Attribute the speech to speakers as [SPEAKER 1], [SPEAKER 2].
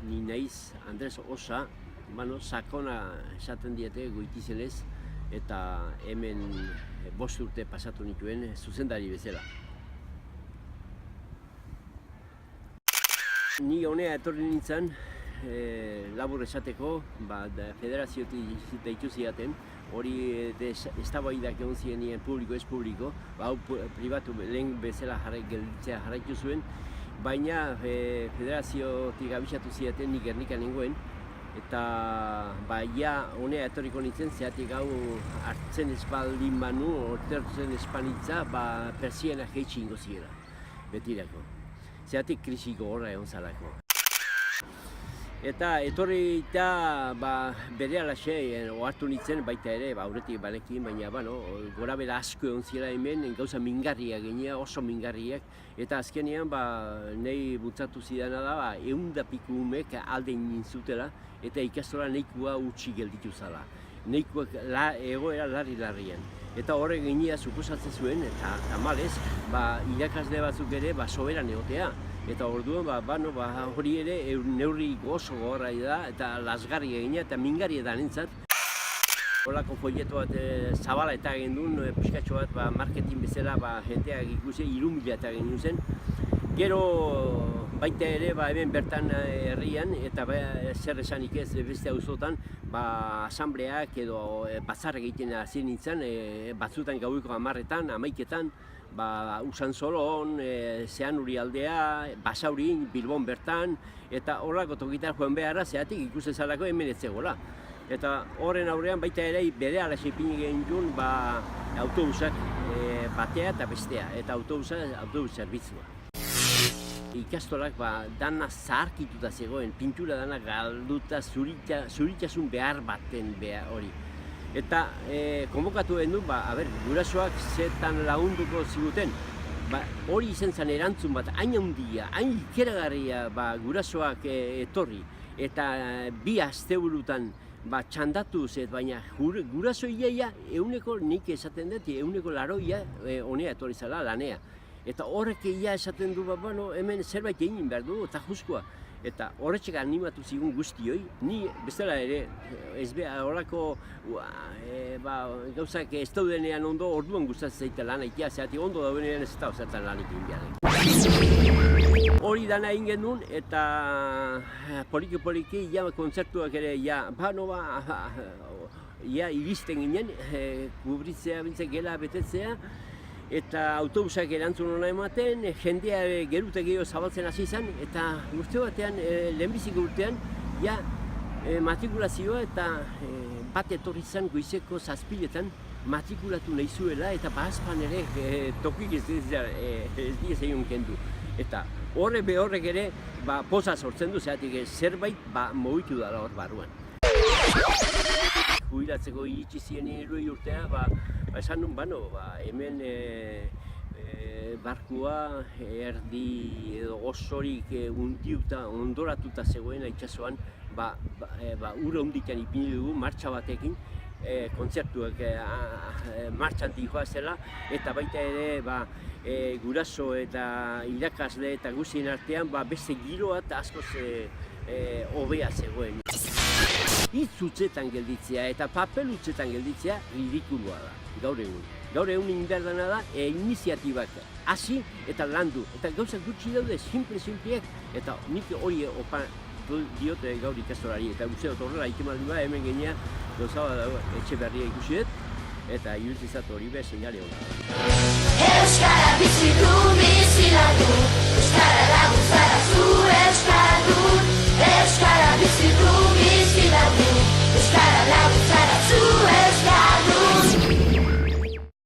[SPEAKER 1] ni naiz Andres Osa, sakona esaten diete Goitizenez, eta hemen 5 urte pasatu nituen zuzendari bezala. Ni honea etorri nintzen, labur esateko, federaziotik deitu zidaten, hori eztabaidak egon zirenien publiko ez publiko, hau pribatu lehen bezala gelditzea jarraitu zuen, baina federaziotik abisatu zidaten nik Gernikan nengoen, eta honea etorriko nintzen, zeatik hau hartzen espaldin banu, ortertzen espanitza, persiena jeitsi ingo zirela, betirako. Zeatik krisiko horra egon zalako. Eta etorri eta bere alaxe ohartu nintzen baita ere, aurretik banekin, baina gora bera asko egon zirela hemen, gauza mingarriak genea, oso mingarriak, eta azkenean nahi bultzatu zidana da, 100 piku umek alde egin zutela, eta ikastola nahikoa utzi gelditu zala. Nahikoak egoera larri-larrian. Eta horrek genea suposatzen zuen, eta tamalez, irakasle batzuk ere soberan egotea. Eta orduan, hori ere neurri oso gogorra da, eta lasgarri egina eta mingarri da nintzat. Horako folleto bat zabala eta egin duen, pixkatxo bat marketing bezala jenteak ikusi 3.000 eta egin duen zen. Gero baita ere hemen bertan herrian, eta zer esanik ez beste auzotan, asambleak edo batzar egiten hasi nintzen, batzutan gaueko 10etan, 11etan, Usansolon, Zeanuri aldea, Basaurin, Bilbon bertan, eta horrako tokitar joan beharra zeatik ikusten zalako hemen ez zegoela. Eta horren aurrean baita ere bere alaxe ipini egin duen autobusak batea eta bestea, eta autobus zerbitzua. Ikastolak dana zaharkituta zegoen, pintura dana galduta, zuritasun behar baten hori. Eta konbokatu egin du, gurasoak zetan lagunduko ziguten. Hori izan zen erantzun bat, hain handia, hain ikeragarria gurasoak etorri. Eta 2 asteburutan txandatu zet, baina guraso iaia nik esaten dut, 80 honea etorri zela lanea. Eta horrek ia esaten du, hemen zerbait egin behar du, eta juzkoa. Eta horretxek animatu zigun guztioi, ni bestela ere, ez behar horako gauzak ez daudenean ondo, orduan gustatzen zaita lan egitea, zeatik ondo daudenean ez eta osatzen lan egin behar. Hori dana egin genuen, eta poliki-poliki, kontzertuak ere, iristen ginen, kubritzea, bintzak gela betetzea, eta autobusak erantzun hona ematen, jendea gerute gehiago zabaltzen hasi zen, eta urte batean, lehenbiziko urtean, matrikulazioa eta bat etorri zen goizeko 7etan matrikulatu nahi zuela, eta bahazpan ere tokik ez dira kendu. Eta horrek ere poza sortzen du, zeatik zerbait mogitu dela hor barruan. Jubilatzeko iritsi ziren 20 urtea, esan nuen, hemen barkua erdi edo osorik undiuta, ondoratuta zegoen itsasoan, ura hundikan ipini dugu, martxa batekin, kontzertuak martxan dihoa zela, eta baita ere guraso eta irakasle eta guztien artean beste giroa eta askoz hobea zegoen. Hitz utzetan gelditzea eta papel utzetan gelditzea ridikulua da, gaur egun. Gaur egun indardana da, iniziatibak hasi eta landu. Eta gauzak gutxi daude, simple-simpleak, eta nik hori opa diote gaur ikastolari. Eta guzti dut horrela ikemaldi hemen genea gauza etxe berria ikusi dut, eta iruditzat hori seinale hona. Euskara bizi du